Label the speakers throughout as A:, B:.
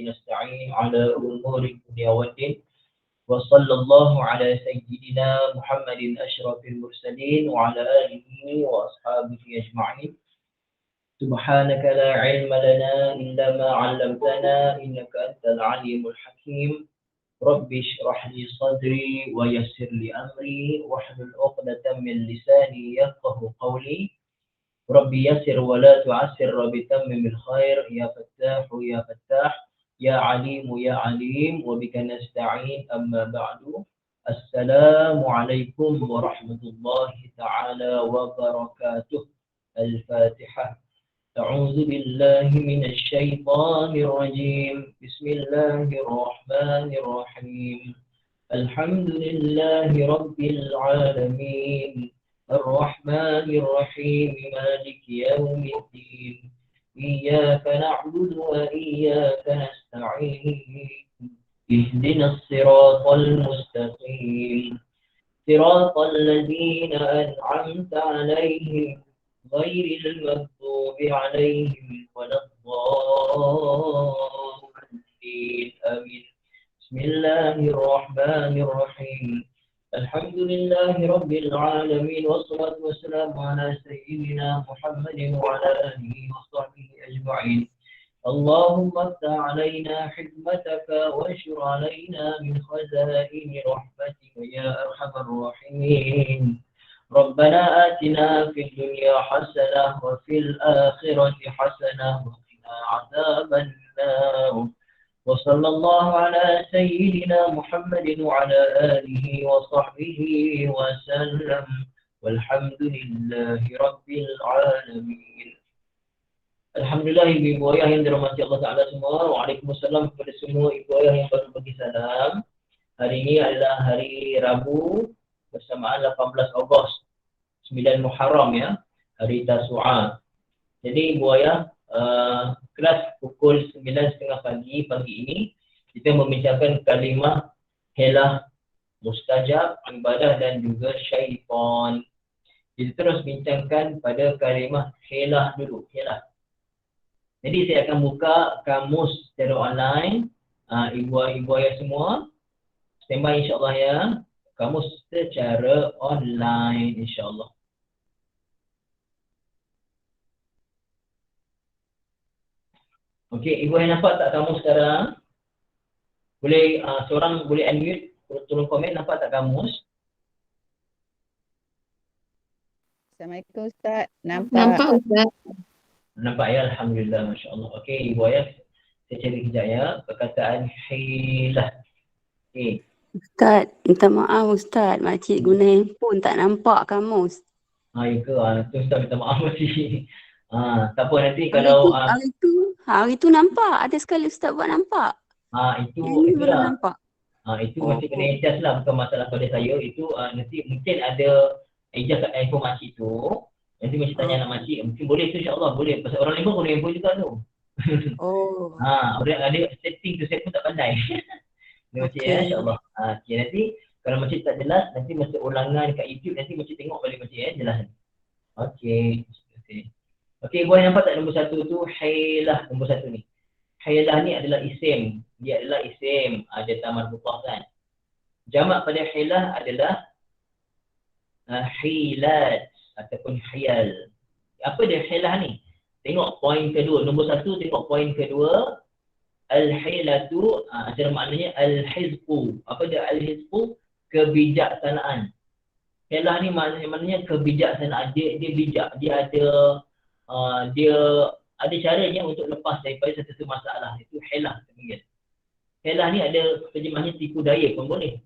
A: نستعين على أمور الدنيا والدين وصلى الله على سيدنا محمد أشرف المرسلين وعلى آله وأصحابه أجمعين. سبحانك لا علم لنا إلا ما علمتنا إنك أنت العليم الحكيم. رب اشرح لي صدري ويسر لي أمري واحلل عقدة من لساني يفقه قولي. رب يسر ولا تعسر رب تمم الخير يا فتاح يا فتاح يا عليم يا عليم وبك نستعين. أما بعد، السلام عليكم ورحمة الله تعالى وبركاته. الفاتحة. أعوذ بالله من الشيطان الرجيم. بسم الله الرحمن الرحيم. الحمد لله رب العالمين الرحمن الرحيم مالك يوم الدين إياك نعبد وإياك نستعين اهدنا الصراط المستقيم صراط الذين أنعمت عليهم غير المغضوب عليهم ولا الضالين آمين. بسم الله الرحمن الرحيم. الحمد لله رب العالمين والصلاة والسلام على سيدنا محمد وعلى آله وصحبه أجمعين. اللهم افتح علينا حكمتك وانشر علينا من خزائن رحمتك يا أرحم الراحمين. ربنا آتنا في الدنيا حسنة وفي الآخرة حسنة وقنا عذاب النار. وصلى الله على سيدنا محمد وعلى آله وصحبه وسلم والحمد لله رب العالمين. Alhamdulillah ibu ayah yang dirahmati Allah Ta'ala semua. Waalaikumsalam kepada semua ibu ayah yang baru bagi salam. Hari ini adalah hari Rabu bersamaan 18 Ogos 9 Muharram ya, hari Tasu'a. Jadi ibu ayah, kelas pukul 9.30 pagi ini kita membincangkan kalimah helah, mustajab, ibadah dan juga syaitan. Kita terus bincangkan pada kalimah helah dulu, helah. Jadi saya akan buka kamus secara online. Ibu ayah semua standby insya-Allah ya. Kamus secara online insya-Allah. Okey, ibu ayah nampak tak kamus sekarang? Boleh seorang boleh unmute, tolong komen nampak tak kamus?
B: Assalamualaikum Ustaz.
C: Nampak Ustaz.
A: Nampak ya, alhamdulillah, masya-Allah. Okey, ibu ayah saya cari kejap ya perkataan hilah. Okey.
C: Ustaz, minta maaf Ustaz. Makcik guna handphone tak nampak kamus.
A: Ya ke? Tu Ustaz minta maaf masih. Tak apa nanti kalau
C: Hari tu nampak. Ada sekali Ustaz buat nampak.
A: Itu
C: baru
A: lah.
C: nampak.
A: Itu masih kena adjust lah, bukan masalah pada saya. Itu nanti mungkin ada adjust kat handphone makcik tu. Nanti mesti tanya anak makcik, mungkin boleh tu insya-Allah boleh. Pasal orang lain pun guna handphone juga tu. Orang ada setting tu saya pun tak pandai. Makcik ya, insya-Allah. Okay, nanti kalau makcik tak jelas, nanti masa ulangan kat YouTube nanti makcik tengok balik makcik ya, jelas. Okey. Okey, boleh nampak tak nombor 1 tu hilah, nombor 1 ni. Hilah ni adalah isim. Dia adalah isim, ada tamar mutah kan. Jamak pada hilah adalah hilat ataupun hiyal. Apa dia hilah ni? Tengok poin kedua, nombor 1 tengok poin kedua. Al-hilatu, antara maknanya al-hizqu. Apa dia al-hizqu? Kebijaksanaan. Hilah ni maknanya kebijaksanaan. Dia bijak, dia ada caranya untuk lepas daripada satu masalah. Itu hilah terpanggil. Hilah ni ada terjemahnya tipu daya pun boleh.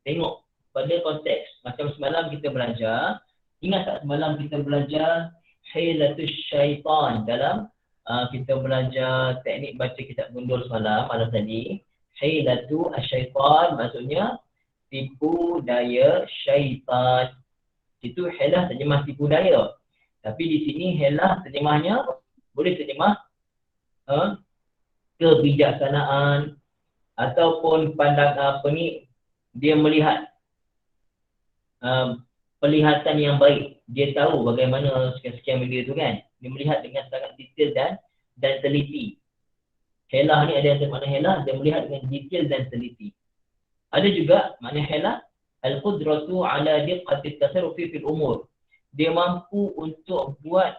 A: Tengok pada konteks. Macam semalam kita belajar, ingat tak semalam kita belajar hilatus syaitan dalam kita belajar teknik baca kitab gundul semalam malam tadi. Hilatu asyaitan maksudnya tipu daya syaitan. Itu hilah terjemah tipu daya. Tapi di sini hilah terjemahnya boleh terjemah kebijaksanaan ataupun pandang dia melihat pelihatan yang baik. Dia tahu bagaimana sekian-sekian benda tu kan. Dia melihat dengan sangat detail dan teliti. Helah ni ada yang makna helah, dia melihat dengan detail dan teliti. Ada juga makna helah, al-qudratu ala diqqati tasarrufi fil umur. Dia mampu untuk buat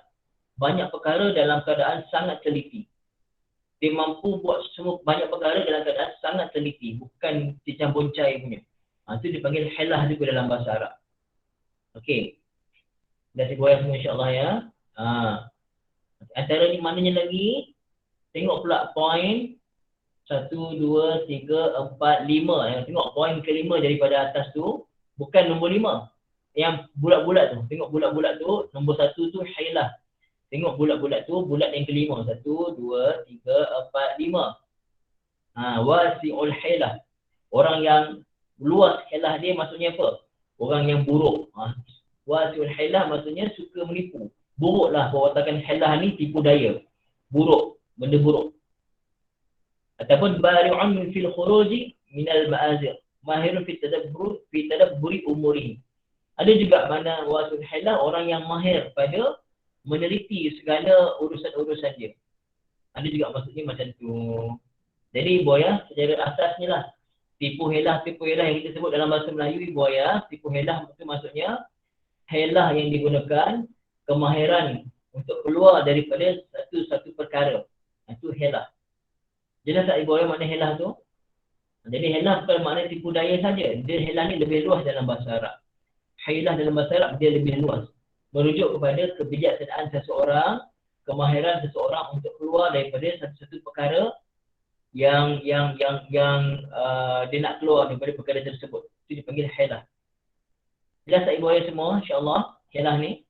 A: banyak perkara dalam keadaan sangat teliti. Dia mampu buat semua banyak perkara dalam keadaan sangat teliti, bukan cicam boncai punya. Itu dipanggil helah juga dalam bahasa Arab. Okey. Dah saya goyang semua insya-Allah ya. Antara ni maknanya lagi, tengok pula poin 1, 2, 3, 4, 5. Tengok poin kelima daripada atas tu, bukan nombor 5. Yang bulat-bulat tu, tengok bulat-bulat tu, nombor 1 tu helah. Tengok bulat-bulat tu, bulat yang kelima. 1, 2, 3, 4, 5. Wasi'ul helah. Orang yang luas helah dia maksudnya apa? Orang yang buruk. Wasi'ul helah maksudnya suka menipu. Buruklah perwatakan helah ni, tipu daya. Buruk, benda buruk. Ataupun bari'un fil khuruji minal ma'azir. Mahirun fi tadabburi umurihi. Ada juga mana wasi'ul helah, orang yang mahir pada meneliti segala urusan-urusan dia. Ada juga maksudnya macam tu. Jadi buaya secara asasnya lah, tipu helah yang kita sebut dalam bahasa Melayu buaya, tipu helah itu maksudnya helah yang digunakan kemahiran untuk keluar daripada satu perkara. Itu helah. Jelas tak buaya makna helah tu? Jadi helah bukan makna tipu daya saja. Dia helah ni lebih luas dalam bahasa Arab. Helah dalam bahasa Arab dia lebih luas. Merujuk kepada kebijaksanaan seseorang, kemahiran seseorang untuk keluar daripada satu perkara yang dia nak keluar daripada perkara tersebut. Itu dipanggil helah. Jelas tak ibu ayah semua? InsyaAllah helah ni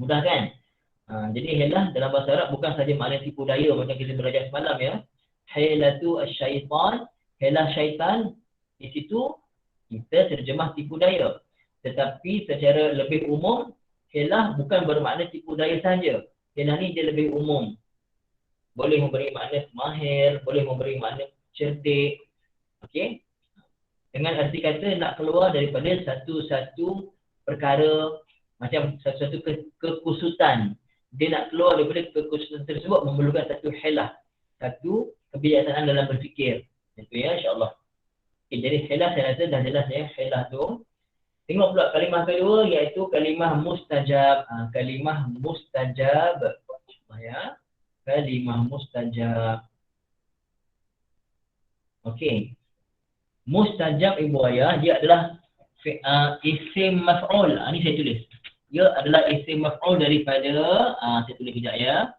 A: mudah kan? Jadi helah dalam bahasa Arab bukan saja makna tipu daya macam kita belajar semalam ya. Helatu asyaitan, helah syaitan, di situ kita terjemah tipu daya. Tetapi secara lebih umum, helah bukan bermakna tipu daya saja. Helah ni dia lebih umum. Boleh memberi makna mahir, boleh memberi makna cerdik. Okey? Dengan arti kata nak keluar daripada satu perkara, macam satu kekusutan. Dia nak keluar daripada kekusutan tersebut memerlukan satu helah, satu kebijaksanaan dalam berfikir. Itu ya insya-Allah. Okay, jadi helah saya rasa dah jelas ya helah tu. Tengok pula kalimah kedua iaitu kalimah mustajab. Kalimah mustajab. Ya. Kalimah mustajab. Okey. Mustajab ibu ayah dia adalah isim maf'ul. Ini saya tulis. Dia adalah isim maf'ul daripada saya tulis kejap ya.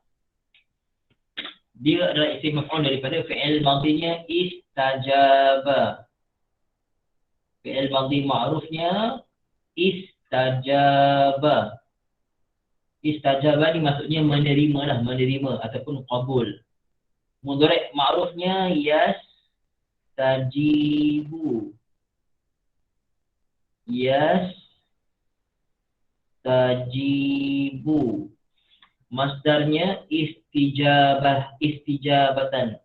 A: Dia adalah isim maf'ul daripada fi'il madhinya istajaba. Fi'il madhi ma'rufnya istajaba. Istajaba ni maksudnya menerima lah, menerima ataupun qabul. Mudhari' ma'rufnya yastajibu. Yastajibu. Masdarnya istijabah, istijabatan.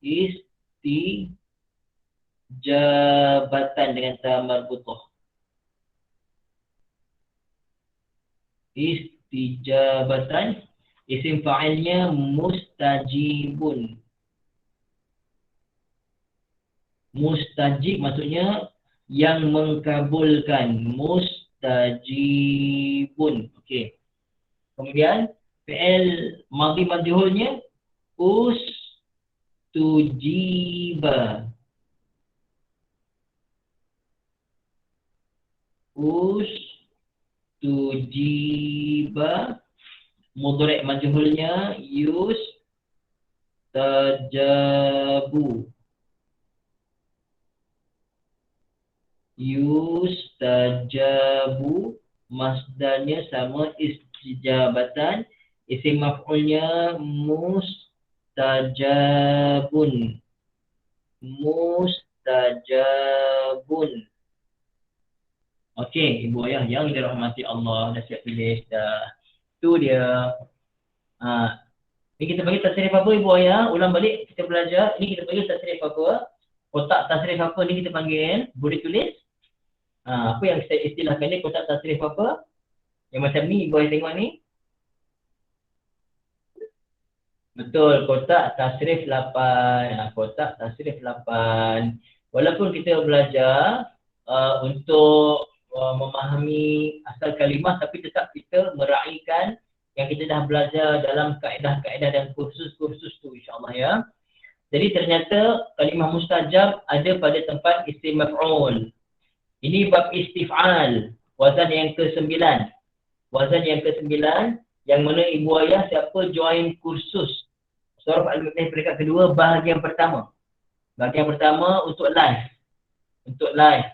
A: Istijabatan dengan ta marbutah. Istijabatan. Isim fa'ilnya mustajibun. Mustajib maksudnya yang mengkabulkan. Mustajibun. Okey. Kemudian fi'il madhi majhulnya ustujiba. Ustujiba. Mudhari' majhulnya yustajabu. Yustajabu. Masdarnya sama istijabatan. Isim maf'ulnya mustajabun. Mustajabun. Okey, ibu ayah yang dirahmati Allah, dah siap tulis dah. Itu dia. Ni kita bagi tasrif apa ibu ayah? Ulang balik kita belajar. Ini kita bagi tasrif apa? Kotak tasrif apa ni kita panggil? Boleh tulis? Apa yang saya istilahkan ni kotak tasrif apa? Yang macam ni ibu ayah tengok ni. Betul, kotak tasrif 8. Kotak tasrif 8. Walaupun kita belajar untuk memahami asal kalimah, tapi tetap kita meraihkan yang kita dah belajar dalam kaedah-kaedah dan kursus-kursus tu, insyaAllah ya. Jadi ternyata kalimah mustajab ada pada tempat isim maf'ul. Ini bab istif'al, wazan yang ke-9. Wazan yang ke-9 yang mana ibu ayah siapa join kursus Surah Al-Mu'minun peringkat kedua bahagian pertama. Bahagian pertama untuk live. Untuk live.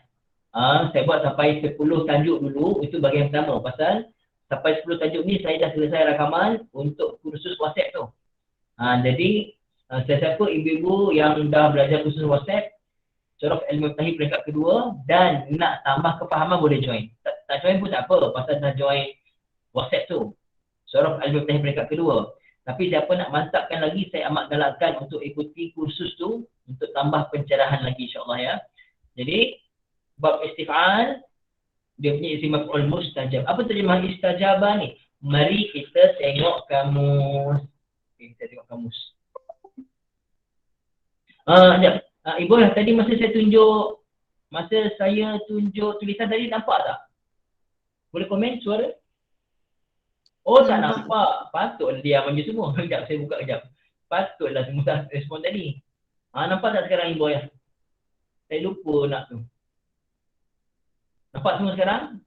A: Saya buat sampai 10 tajuk dulu, itu bahagian pertama. Pasal sampai 10 tajuk ni saya dah selesai rakaman untuk kursus WhatsApp tu. Jadi siapa ibu-ibu yang dah belajar kursus WhatsApp Surah Al-Mu'minun peringkat kedua dan nak tambah kefahaman boleh join. Tak join pun tak apa, pasal dah join WhatsApp tu. Surah Al-Mu'minun peringkat kedua. Tapi siapa nak mantapkan lagi, saya amat galakkan untuk ikuti kursus tu untuk tambah pencerahan lagi insyaAllah ya. Jadi bab istif'al dia punya isim maf'ul mustajab. Apa terjemahan istajabah ni? Mari kita tengok kamus. Kita tengok kamus. Sekejap. Ibu tadi masa saya tunjuk tulisan tadi nampak tak? Boleh komen suara? Oh tak nampak. Patutlah diam je semua. Sekejap saya buka kejap. Patutlah semua respon tadi. Nampak tak sekarang ibu ya? Saya lupa nak tu. Nampak semua sekarang?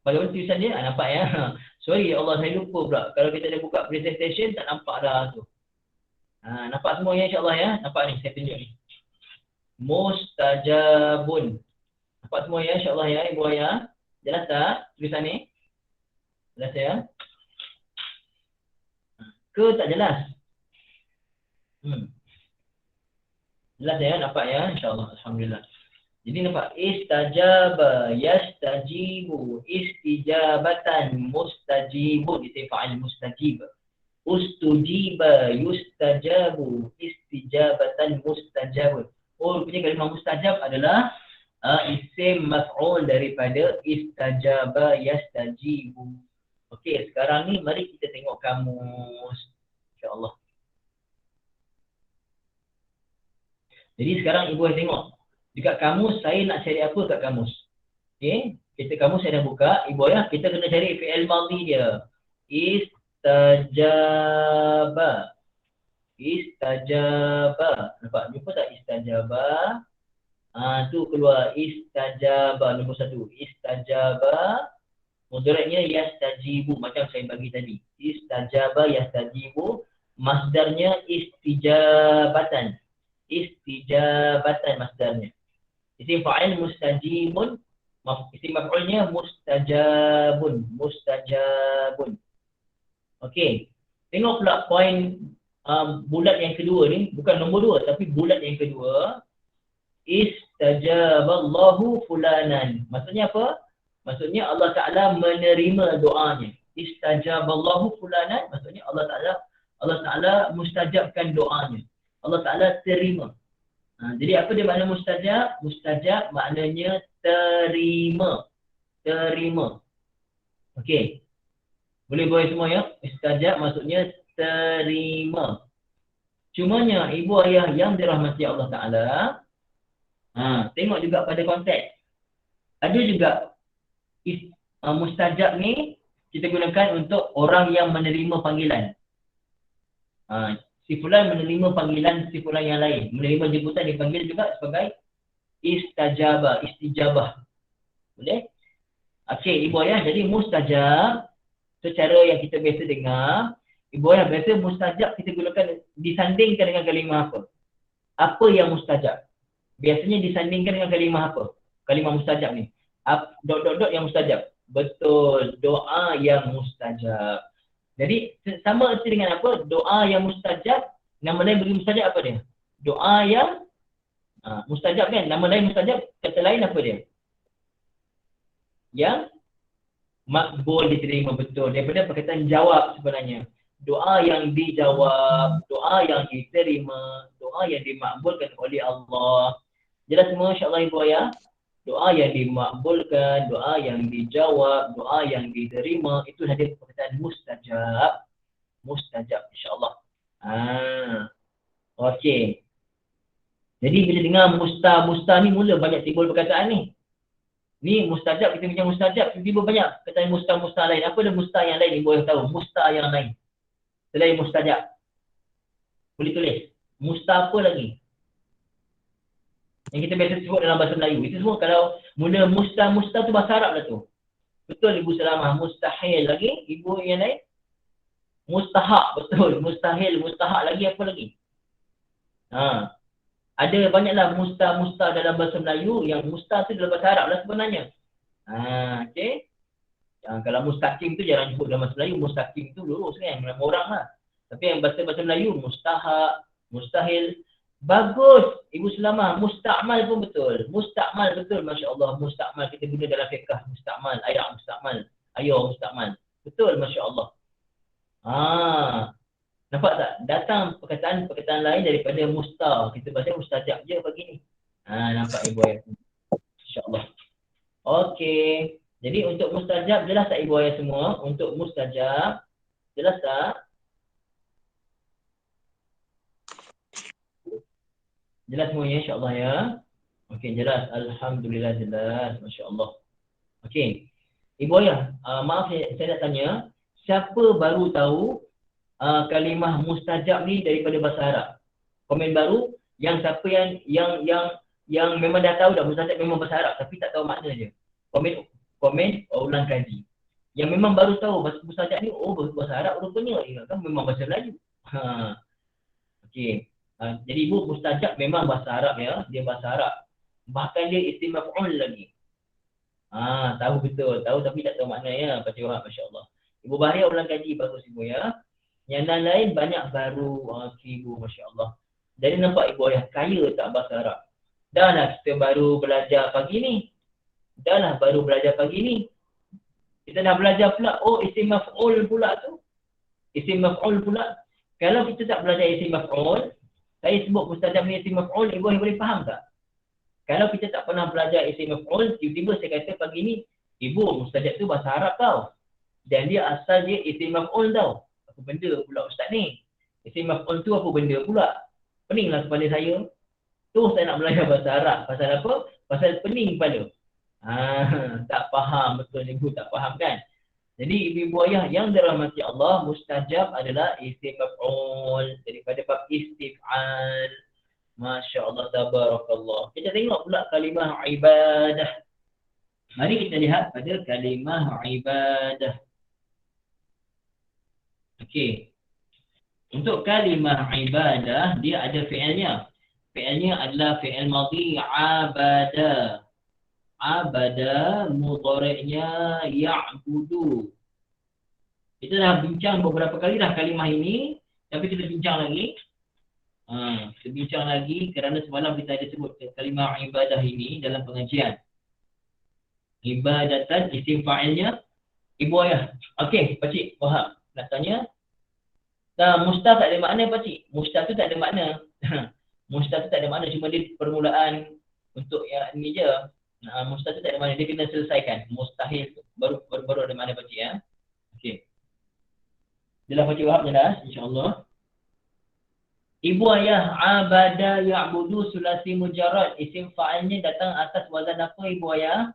A: Bagaimana tulisan dia? Nampak ya? Sorry ya Allah, saya lupa pula. Kalau kita dah buka presentation tak nampak dah tu. Nampak semua ya insyaAllah ya? Nampak ni, saya tunjuk ni. Mustajabun. Nampak semua ya insyaAllah ya ibu ayah? Jelas tak tulisan ni? Jelas ya? Ke tak jelas? Jelas ya? Nampak ya? InsyaAllah. Alhamdulillah. Jadi nampak. Istajaba, yastajibu, istijabatan, mustajibun. Itu fa'al mustajib. Ustujiba, yustajabu, istijabatan, mustajabun. Rupanya kalimah mustajab adalah isim maf'ul daripada istajaba, yastajibu. Okey, sekarang ni mari kita tengok kamus. InsyaAllah. Jadi sekarang ibu saya tengok. Dekat kamus, saya nak cari apa kat kamus? Okey, kita kamus saya dah buka. Ibu ayah, kita kena cari fi'il madhi dia. Istajaba. Istajaba. Nampak? Jumpa tak istajaba? Tu keluar. Istajaba. Nombor 1. Istajaba. Mudaratnya yastajibu macam saya bagi tadi. Istajaba yastajibu. Masdarnya istijabatan. Istijabatan masdarnya. Isim fa'il mustajibun. Isim maf'ulnya mustajabun. Mustajabun. Okey. Tengok pula poin bulat yang kedua ni. Bukan nombor 2 tapi bulat yang kedua. Istajaballahu fulanan. Maksudnya apa? Maksudnya Allah Ta'ala menerima doanya. Istajaballahu fulanan. Maksudnya Allah Ta'ala mustajabkan doanya. Allah Ta'ala terima. Jadi apa dia makna mustajab? Mustajab maknanya terima. Terima. Okey. Boleh boleh semua ya? Istajab maksudnya terima. Cumanya ibu ayah yang dirahmati Allah Ta'ala, tengok juga pada konteks. Ada juga mustajab ni kita gunakan untuk orang yang menerima panggilan. Si fulan menerima panggilan si fulan yang lain. Menerima jemputan dipanggil juga sebagai istajabah, istijabah. Boleh? Okey, ibu ayah, jadi mustajab secara yang kita biasa dengar, ibu ayah biasa mustajab kita gunakan disandingkan dengan kalimah apa? Apa yang mustajab? Biasanya disandingkan dengan kalimah apa? Kalimah mustajab ni. Dot yang mustajab. Betul, doa yang mustajab. Jadi sama erti dengan apa? Doa yang mustajab, nama lain bagi mustajab apa dia? Doa yang mustajab kan? Nama lain mustajab, kata lain apa dia? Yang makbul diterima, betul. Daripada perkataan jawab sebenarnya. Doa yang dijawab, doa yang diterima, doa yang dimakbulkan oleh Allah. Jelas semua insyaAllah ibu ayah? Doa yang dimakbulkan, doa yang dijawab, doa yang diterima, itu hadir perkataan mustajab. Mustajab insyaAllah. Okey. Jadi bila dengar musta ni mula banyak timbul perkataan ni. Ni mustajab, kita bincang mustajab, tiba-tiba banyak perkataan musta lain. Apa ada musta yang lain ni boleh tahu? Musta yang lain selain mustajab. Boleh tulis. Musta apa lagi? Yang kita biasa sebut dalam bahasa Melayu. Itu semua kalau mula musta tu bahasa Arab lah tu. Betul Ibu Salamah. Mustahil lagi. Ibu yang lain? Mustahak. Betul. Mustahil. Mustahak lagi apa lagi? Ada banyaklah musta dalam bahasa Melayu. Yang musta tu dalam bahasa Arab lah sebenarnya. Okey. Kalau mustaqim tu jarang sebut dalam bahasa Melayu. Mustaqim tu lurus kan. Nama orang lah. Tapi yang bahasa Melayu. Mustahak. Mustahil. Bagus Ibu Salamah. Musta'mal pun betul. Musta'mal betul. Masya Allah. Musta'mal kita guna dalam fiqh. Musta'mal. Ayat musta'mal. Ayat musta'mal. Betul Masya Allah. Nampak tak? Datang perkataan lain daripada musta. Kita baca mustajab je pagi ni. Nampak Ibu ayat. Masya Allah. Okey. Jadi untuk mustajab jelas tak Ibu ayat semua? Untuk mustajab jelas tak? Jelas semuanya insya-Allah ya. Okey, jelas. Alhamdulillah jelas. Masya-Allah. Okey. Ibu ayah, maaf saya nak tanya, siapa baru tahu kalimah mustajab ni daripada bahasa Arab? Komen baru yang siapa yang memang dah tahu dah mustajab memang bahasa Arab tapi tak tahu makna je. Komen ulang kaji. Yang memang baru tahu bahasa mustajab ni bahasa Arab rupanya kan memang bahasa Melayu. Okey. Jadi Ibu mustajab memang bahasa Arab ya, dia bahasa Arab. Bahkan dia isim maf'ul lagi. Tahu betul, tahu tapi tak tahu makna ya, Pak Wahab, masya-Allah. Ibu Bahria ulang kaji bagus Ibu ya. Yang lain banyak baru Ibu, masya-Allah. Jadi nampak Ibu ya, kaya tak bahasa Arab. Dah lah kita baru belajar pagi ni. Kita dah belajar pula, isim maf'ul pula tu. Isim maf'ul pula. Kalau kita tak belajar isim maf'ul, saya sebut mustajab ni isim maf'ul, Ibu boleh faham tak? Kalau kita tak pernah belajar isim maf'ul, tiba-tiba saya kata pagi ni, Ibu mustajab tu bahasa Arab tau. Dan dia asal dia isim maf'ul tau. Apa benda pula ustaz ni? Isim maf'ul tu apa benda pula? Peninglah kepala saya. Tu saya nak belajar bahasa Arab. Pasal apa? Pasal pening kepala. Tak faham betul Ibu, tak faham kan? Jadi ibu ayah yang dirahmati Allah, mustajab adalah isim maf'ul daripada bab istif'al. Masya Allah, tabarakallah. Kita tengok pula kalimah ibadah. Mari kita lihat pada kalimah ibadah. Okey. Untuk kalimah ibadah, dia ada fi'ilnya. Fi'ilnya adalah fi'il madhi abada. Abada, mudhari'nya ya'budu. Kita dah bincang beberapa kali dah kalimah ini, tapi kita bincang lagi. Kita bincang lagi kerana semalam kita ada sebut kalimah ibadah ini dalam pengajian. Ibadatan, isim fa'ilnya Ibu ayah. Okey, Pakcik Wahab nak tanya. Musta tak ada makna Pakcik. Musta tu tak ada makna. Musta tu tak ada makna, cuma dia permulaan untuk yang ini je. Musta tu tak ada makna, dia kena selesaikan. Mustahil tu baru ada makna Pakcik ya. Okey. Jelas Pakcik Wahab jelas insya-Allah. Ibu ayah abada ya'budu sulasi mujarrad. Isim fa'ilnya datang atas wazan apa Ibu ayah?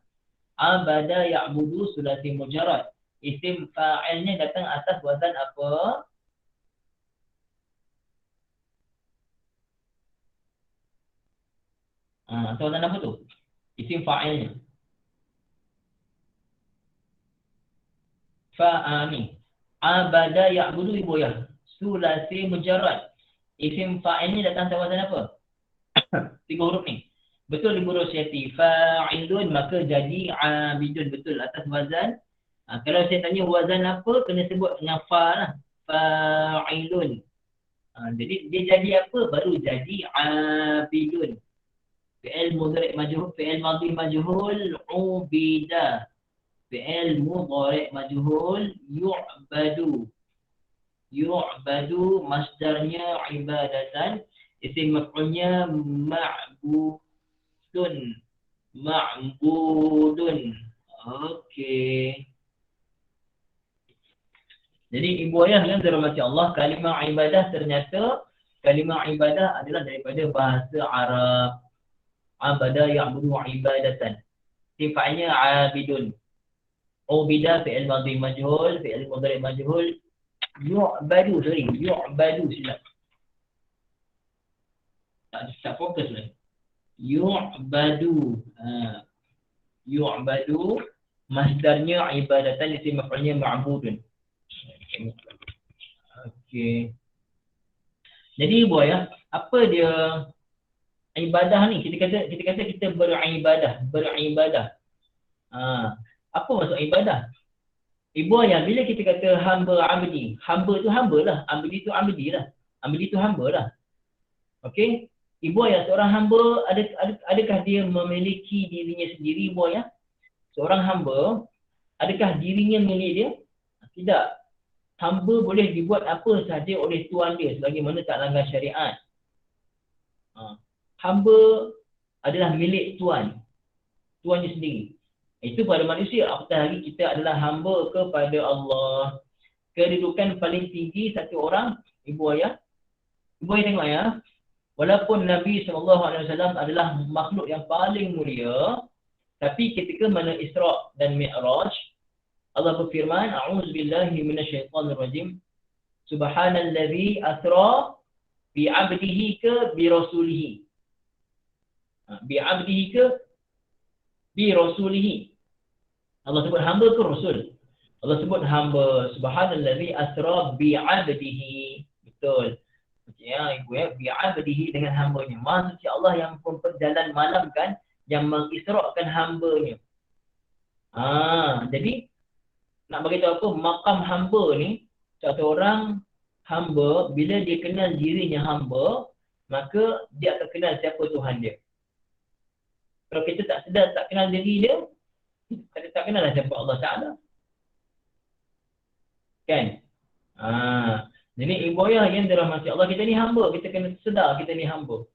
A: Abada ya'budu sulasi mujarrad. Isim fa'ilnya datang atas wazan apa? Atas wazan apa tu? Isim fa'ilnya. Fa'ani. Abada ya'budu Ibu ayah. Sulasi mujarrad. Isim fa'ilnya datang atas wazan apa? 3 huruf ni. Betul Ibu Rosyati. Fa'ilun maka jadi abidun. Betul atas wazan. Kalau saya tanya wazan apa, kena sebut dengan fa lah. Fa'ilun. Jadi dia jadi apa? Baru jadi abidun. Fi'il mudhari' majhul, fi'il madhi majhul, ubida. Fi'il mudhari' majhul, yu'badu. Yu'badu masdarnya ibadatan, isim maf'ulnya ma'budun. Ma'budun. Okey. Jadi ibu ayah yang dirahmati Allah, kalimah ibadah ternyata kalimah ibadah adalah daripada bahasa Arab. Abada ya'budu ibadatan. Sifatnya abidun. Ubida fi'il madhi majhul, fi'il mudhari majhul. Yu'badu, yu'badu silap. Tak fokus lah. Yu'badu. Yu'badu. Masdarnya ibadatan, isim maf'ulnya ma'budun. Okey. Jadi ibu ayah, apa dia ibadah ni? Kita kata kita beribadah. Apa maksud ibadah? Ibu ayah, bila kita kata hamba abdi, hamba tu hamba lah, abdi tu abdi lah. Abdi tu hamba lah. Okey? Ibu ayah, seorang hamba adakah dia memiliki dirinya sendiri, ibu ayah? Seorang hamba, adakah dirinya milik dia? Tidak. Hamba boleh dibuat apa sahaja oleh tuan dia selagi mana tak langgar syariat. Hamba adalah milik tuannya sendiri. Itu pada manusia, apatah lagi kita adalah hamba kepada Allah. Kedudukan paling tinggi satu orang, ibu ayah. Ibu ayah tengok ya, walaupun Nabi SAW adalah makhluk yang paling mulia, tapi ketika mana Isra' dan Mi'raj, Allah berfirman, A'udzubillahi minasyaitonirrajim. Subhanallazi asra bi'abdihi ke birasulihi. Bi'abdihi ke birasulihi. Allah sebut hamba ke rasul? Allah sebut hamba. Subhanallazi asra bi'abdihi. Betul. Ya, ibu ya, bi'abdihi dengan hambanya. Maksudnya Allah yang berjalan malam kan, yang mengisrakan hambanya. Jadi nak bagi tahu apa, makam hamba ni, satu orang hamba, bila dia kenal dirinya hamba, maka dia akan kenal siapa Tuhan dia. Kalau kita tak sedar, tak kenal diri dia, kita tak kenal lah siapa Allah Ta'ala. Kan? Jadi ibu ayah yang dirahmati Allah, kita ni hamba, kita kena sedar kita ni hamba.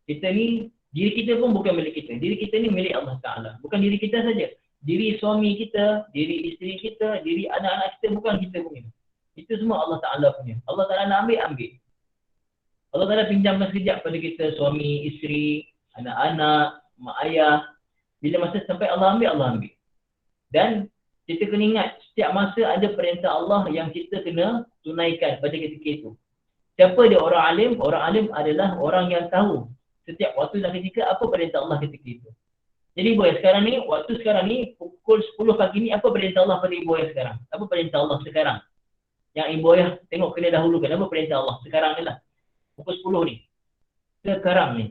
A: Kita ni, diri kita pun bukan milik kita. Diri kita ni milik Allah Ta'ala. Bukan diri kita saja. Diri suami kita, diri isteri kita, diri anak-anak kita, bukan kita punya. Itu semua Allah Ta'ala punya. Allah Ta'ala nak ambil. Allah Ta'ala pinjamkan sekejap pada kita, suami, isteri, anak-anak, mak ayah. Bila masa sampai Allah ambil. Dan kita kena ingat, setiap masa ada perintah Allah yang kita kena tunaikan pada ketika itu. Siapa dia orang alim? Orang alim adalah orang yang tahu setiap waktu dan ketika apa perintah Allah ketika itu. Jadi ibu ayah sekarang ni, waktu sekarang ni, pukul 10 pagi ni, apa perintah Allah pada ibu ayah sekarang? Apa perintah Allah sekarang? Yang ibu ayah tengok kena dahulukan, apa perintah Allah sekarang ni lah. Pukul 10 ni. Sekarang ni.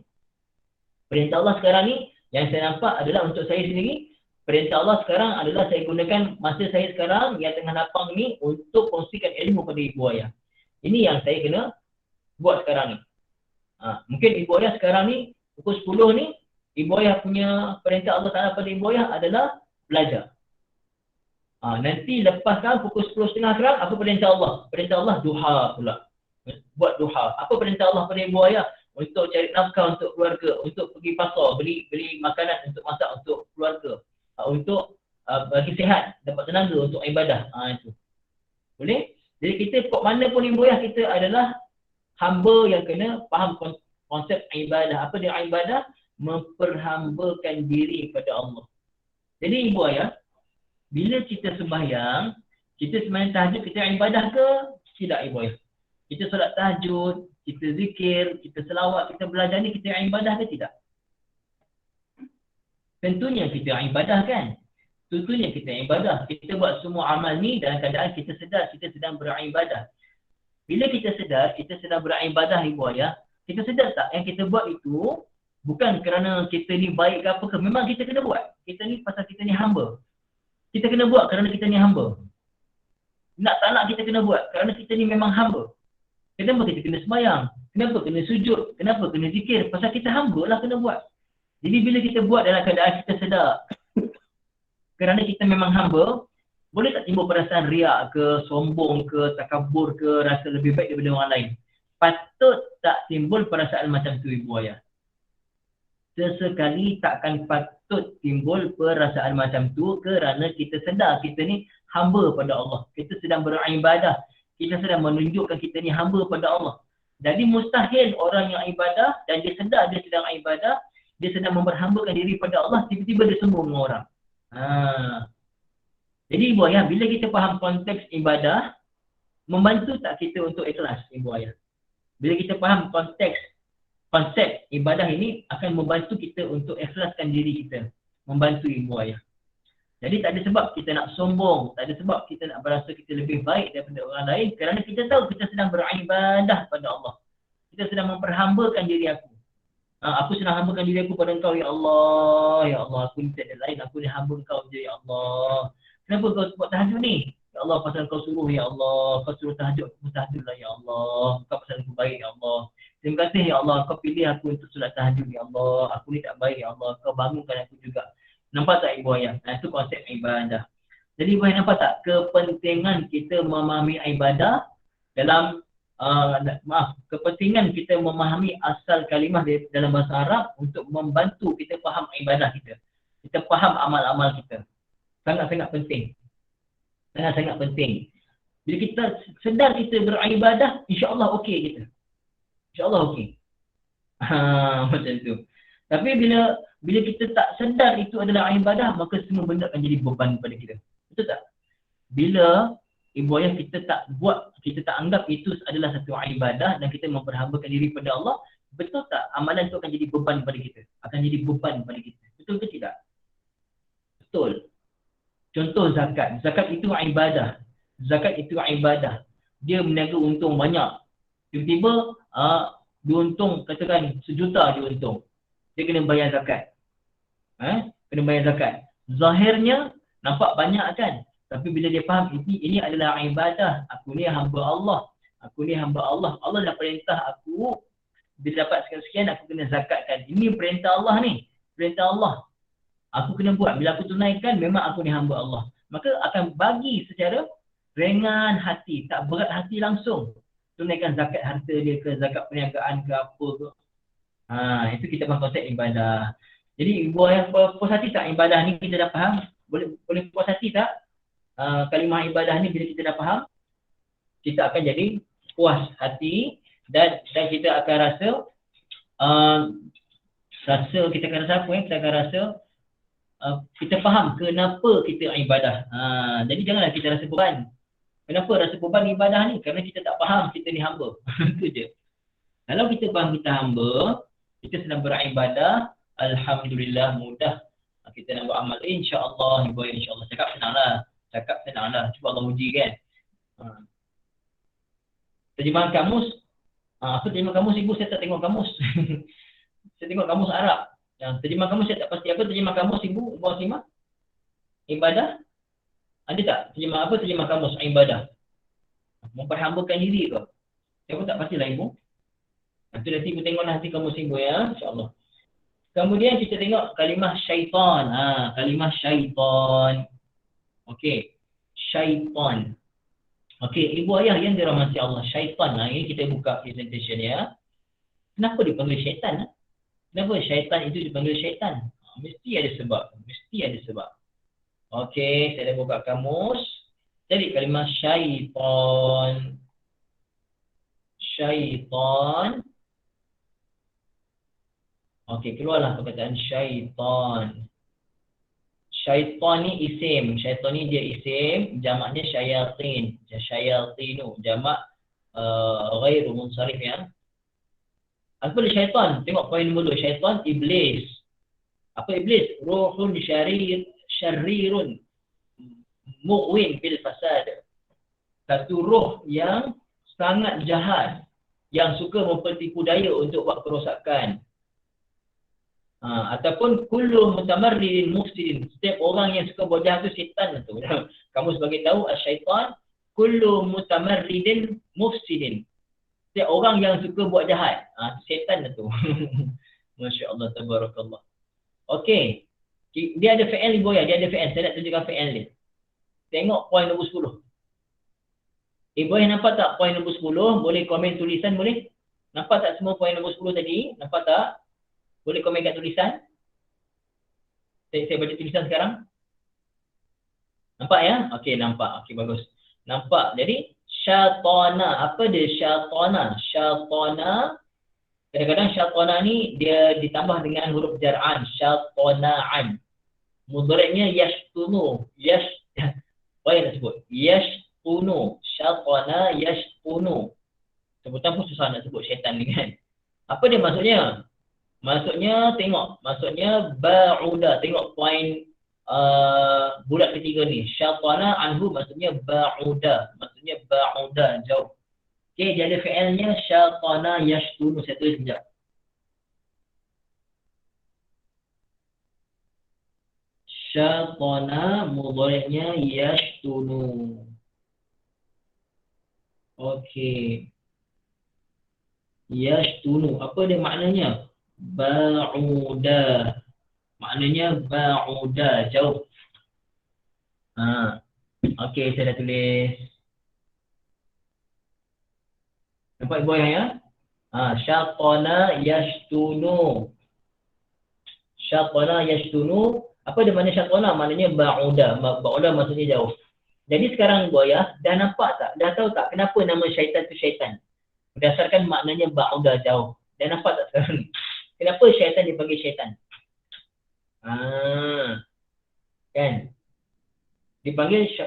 A: Perintah Allah sekarang ni, yang saya nampak adalah untuk saya sendiri, perintah Allah sekarang adalah saya gunakan masa saya sekarang yang tengah lapang ni untuk kongsikan ilmu pada ibu ayah. Ini yang saya kena buat sekarang ni. Mungkin ibu ayah sekarang ni, pukul 10 ni, ibu ayah punya perintah Allah Ta'ala pada ibu ayah adalah belajar. Nanti lepaskan pukul 10.30 sekarang, apa perintah Allah? Perintah Allah duha pula. Buat duha. Apa perintah Allah pada ibu ayah? Untuk cari nafkah untuk keluarga, untuk pergi pasar, beli makanan untuk masak untuk keluarga, untuk bagi sihat, dapat tenaga untuk ibadah. Itu. Boleh? Jadi kita kok mana pun ibu ayah kita adalah hamba yang kena faham konsep ibadah. Apa dia ibadah? Memperhambakan diri kepada Allah. Jadi ibu ayah, bila kita sembahyang tahajud, kita ibadah ke? Tidak ibu ayah. Kita solat tahajud, kita zikir, kita selawat, kita belajar ni, kita ibadah ke tidak? Tentunya kita ibadah kan? Tentunya kita ibadah. Kita buat semua amal ni dalam keadaan kita sedar kita sedang beribadah. Bila kita sedar kita sedang beribadah ibu ayah, kita sedar tak yang kita buat itu bukan kerana kita ni baik ke apa ke. Memang kita kena buat. Kita ni pasal kita ni hamba. Kita kena buat kerana kita ni hamba. Nak tak nak kita kena buat kerana kita ni memang hamba. Kenapa kita kena sembahyang? Kenapa kena sujud? Kenapa kena zikir? Pasal kita hamba lah kena buat. Jadi bila kita buat dalam keadaan kita sedar kerana kita memang hamba, boleh tak timbul perasaan riak ke, sombong ke, takabur ke, rasa lebih baik daripada orang lain? Patut tak timbul perasaan macam tu ibu ayah. sesekali takkan patut timbul perasaan macam tu kerana kita sedar kita ni hamba pada Allah. Kita sedang beribadah. Kita sedang menunjukkan kita ni hamba pada Allah. Jadi mustahil orang yang ibadah dan dia sedar dia sedang ibadah, dia sedang memperhambakan diri pada Allah, tiba-tiba dia sombong dengan orang. Jadi ibu ayah, bila kita faham konteks ibadah, membantu tak kita untuk ikhlas, ibu ayah? Bila kita faham konsep ibadah ini akan membantu kita untuk ikhlaskan diri kita, membantu ibu ayah. Jadi tak ada sebab kita nak sombong, tak ada sebab kita nak berasa kita lebih baik daripada orang lain, kerana kita tahu kita sedang beribadah pada Allah. Kita sedang memperhambakan diri aku. Aku sedang hambakan diri aku pada Engkau, ya Allah. Ya Allah, aku ni tak ada lain, aku ni hamba Engkau je, ya Allah. Kenapa kau buat tahajud ni? Ya Allah, pasal kau suruh, ya Allah. Kau suruh tahajud, aku tahajudlah, ya Allah. Kau pasal aku baik, ya Allah. Terima kasih, ya Allah. Kau pilih aku untuk solat tahajud, ya Allah. Aku ni tak baik, ya Allah. Kau bangunkan aku juga. Nampak tak ibu ayah? Itu konsep ibadah. Jadi ibu ayah nampak tak kepentingan kita memahami ibadah dalam kepentingan kita memahami asal kalimah dalam bahasa Arab untuk membantu kita faham ibadah kita. Kita faham amal-amal kita. Sangat-sangat penting. Sangat-sangat penting. Bila kita sedar kita beribadah, insya-Allah okey kita. Insya-Allah okey. Macam tu. Tapi bila kita tak sedar itu adalah ibadah, maka semua benda akan jadi beban pada kita. Betul tak? Bila ibu ayah kita tak anggap itu adalah satu ibadah dan kita memperhambakan diri pada Allah, betul tak amalan itu akan jadi beban pada kita? Akan jadi beban pada kita. Betul ke tidak? Betul. Contoh zakat. Zakat itu ibadah. Zakat itu ibadah. Dia meniaga untung banyak. Tiba-tiba dia untung, katakan 1 juta dia untung. Dia kena bayar zakat. Kena bayar zakat. Zahirnya nampak banyak kan? Tapi bila dia faham ini adalah ibadah. Aku ni hamba Allah. Aku ni hamba Allah. Allah dah perintah aku. Bila dapat sekian-sekian aku kena zakatkan. Ini perintah Allah ni. Perintah Allah. Aku kena buat. Bila aku tunaikan memang aku ni hamba Allah. Maka akan bagi secara ringan hati. Tak berat hati langsung. Tunaikan zakat harta dia ke, zakat perniagaan ke apa ke. Itu kita faham konsep ibadah. Jadi ibu ayah puas hati tak ibadah ni kita dah faham? Boleh puas hati tak? Kalimah ibadah ni bila kita dah faham, kita akan jadi puas hati dan kita akan rasa kita akan rasa apa? Kita akan rasa kita faham kenapa kita ibadah. Jadi janganlah kita rasa beban. Kenapa rasa beban ibadah ni? Kerana kita tak faham kita ni hamba. Itu je. Kalau kita faham kita hamba, kita sedang beribadah, alhamdulillah mudah. Kita nak buat amal, insya-Allah, insya-Allah. Cakap senanglah. Cuba Allah uji kan. Terjemahan kamus. Apa terjemahan kamus ibu? Saya tak tengok kamus. Saya tengok kamus Arab. Terjemahan kamus saya tak pasti. Apa terjemahan kamus ibu? Ibu Asimah? Ibadah? Ada tak? Terjemahan apa terjemahan kamus ibadah? Memperhambakan diri ke? Saya pun tak pastilah ibu. Nanti ibu tengoklah nanti kamus ibu ya. InsyaAllah. Kemudian kita tengok kalimah syaitan. Kalimah syaitan. Okey, syaitan. Okey, ibu ayah yang dirahmati Allah, syaitan. Ini kita buka presentation ya. Kenapa dipanggil syaitan? Kenapa syaitan itu dipanggil syaitan? Mesti ada sebab. Mesti ada sebab. Okey, saya dah buka kamus. Jadi kalimah syaitan. Syaitan. Okey, keluarlah perkataan syaitan. Syaitan ni isim. Syaitan ni dia isim. Jamaknya syayatin. Syayatinu. Jamak ghairu munsharif ya. Apa dia syaitan? Tengok poin nombor 2. Syaitan iblis. Apa iblis? Ruhun syarirun. Mu'win bil fasad. Satu roh yang sangat jahat. Yang suka mempertipu daya untuk buat kerosakan. Ataupun kullu mutamarridin mufsidin. Setiap orang yang suka buat jahat tu syaitan tu. Kamu sebagai tahu syaitan kullu mutamarridin mufsidin. Setiap orang yang suka buat jahat. Syaitan tu. Masya-Allah tabarakallah. Okey. Dia ada fi'il ibu ya, dia ada fi'il. Saya nak tunjukkan fi'il dia. Tengok poin nombor 10. Ibu ayah nampak tak poin nombor 10? Boleh komen tulisan boleh? Nampak tak semua poin nombor 10 tadi? Nampak tak? Boleh komen kat tulisan? Saya baca tulisan sekarang. Nampak ya? Okey, nampak. Okey, bagus. Nampak. Jadi, syatana. Apa dia syatana? Syatana. Kadang-kadang syatana ni dia ditambah dengan huruf jar'an. Syatana'an. Mudhari'nya yashtunu. Apa yang nak sebut? Yashtunu. Syatana yashtunu. Sebutan pun susah nak sebut syaitan ni kan. Apa dia maksudnya? Maksudnya tengok. Maksudnya ba'uda. Tengok poin bulat ketiga ni. Syatana anhu maksudnya ba'uda. Maksudnya ba'uda. Jauh. Okey, dia ada fi'ilnya syatana yashtunu. Saya tulis sekejap. Syatana mudhari'nya yashtunu. Okey. Yashtunu. Apa dia maknanya? Ba'uda. Maknanya ba'uda. Jauh. Okey, saya dah tulis. Nampak ibu ayah ya? Syatana yashtunu. Syatana yashtunu. Apa dia makna syatana? Maknanya ba'uda. Ba'uda maksudnya jauh. Jadi sekarang ibu ayah dah nampak tak? Dah tahu tak kenapa nama syaitan tu syaitan? Berdasarkan maknanya ba'uda jauh. Dah nampak tak sekarang ni? Kenapa syaitan dipanggil syaitan? Kan?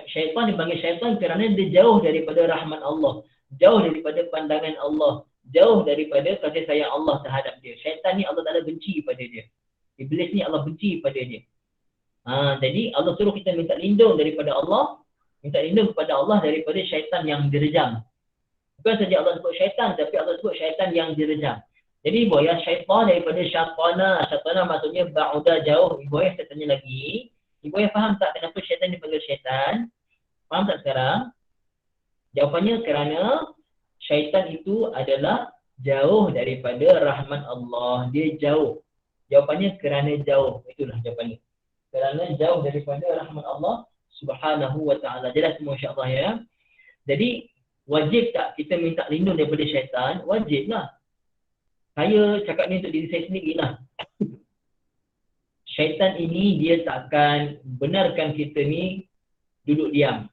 A: Syaitan dipanggil syaitan kerana dia jauh daripada rahmat Allah. Jauh daripada pandangan Allah. Jauh daripada kasih sayang Allah terhadap dia. Syaitan ni Allah Ta'ala benci pada dia. Iblis ni Allah benci pada dia. Jadi Allah suruh kita minta lindung daripada Allah. Minta lindung kepada Allah daripada syaitan yang direjam. Bukan saja Allah sebut syaitan, tapi Allah sebut syaitan yang direjam. Jadi ibu ayah, syaitan daripada syatana. Syatana maksudnya ba'uda jauh. Ibu ayah saya tanya lagi. Ibu ayah faham tak kenapa syaitan dipanggil syaitan? Faham tak sekarang? Jawapannya kerana syaitan itu adalah jauh daripada rahmat Allah. Dia jauh. Jawapannya kerana jauh. Itulah jawapannya. Kerana jauh daripada rahmat Allah Subhanahu wa ta'ala. Jelas semua insya-Allah ya. Jadi wajib tak kita minta lindung daripada syaitan? Wajiblah. Saya cakap ni untuk diri saya sendirilah. Syaitan ini dia takkan benarkan kita ni duduk diam.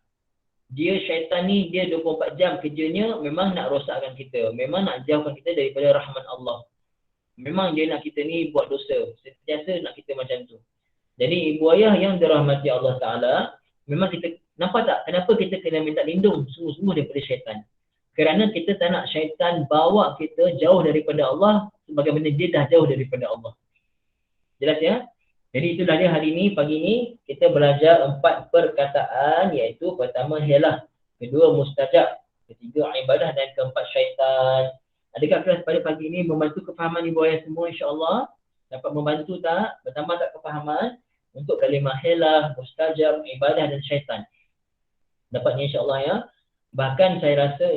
A: Syaitan ni dia 24 jam kerjanya memang nak rosakkan kita. Memang nak jauhkan kita daripada rahmat Allah. Memang dia nak kita ni buat dosa. Sentiasa nak kita macam tu. Jadi ibu ayah yang dirahmati Allah Ta'ala, memang kita, nampak tak kenapa kita kena minta lindung sungguh-sungguh daripada syaitan? Kerana kita tak nak syaitan bawa kita jauh daripada Allah sebagaimana dia dah jauh daripada Allah. Jelas ya? Jadi itulah dia hari ini, pagi ini kita belajar 4 perkataan, iaitu pertama hilah, kedua mustajab, ketiga ibadah dan keempat syaitan. Adakah kelas pada pagi ini membantu kefahaman ibu ayah semua insya-Allah? Dapat membantu tak? Bertambah tak kefahaman untuk kalimah hilah, mustajab, ibadah dan syaitan? Dapatnya insya-Allah ya. Bahkan saya rasa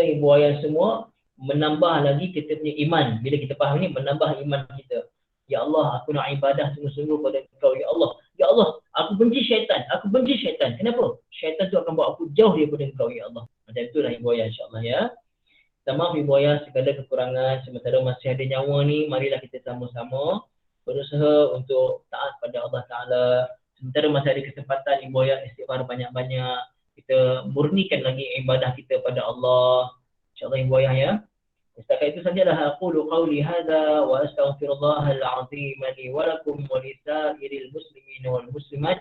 A: ibu ayah semua menambah lagi kita punya iman. Bila kita faham ni, menambah iman kita. Ya Allah, aku nak ibadah sungguh-sungguh pada Engkau. Ya Allah, ya Allah, aku benci syaitan. Aku benci syaitan. Kenapa? Syaitan tu akan bawa aku jauh daripada Engkau, ya Allah. Macam itulah ibu ayah insya-Allah ya. Minta maaf ibu ayah segala kekurangan. Sementara masih ada nyawa ni, marilah kita sama-sama berusaha untuk taat pada Allah Ta'ala. Sementara masih ada kesempatan ibu ayah istighfar banyak-banyak. Kita murnikan lagi ibadah kita pada Allah. InsyaAllah ibu ayah ya. Setakat itu sajalah aqulu qawli hadza wa astaghfirullahal azim li wa lakum wa lisairil muslimin wal muslimat.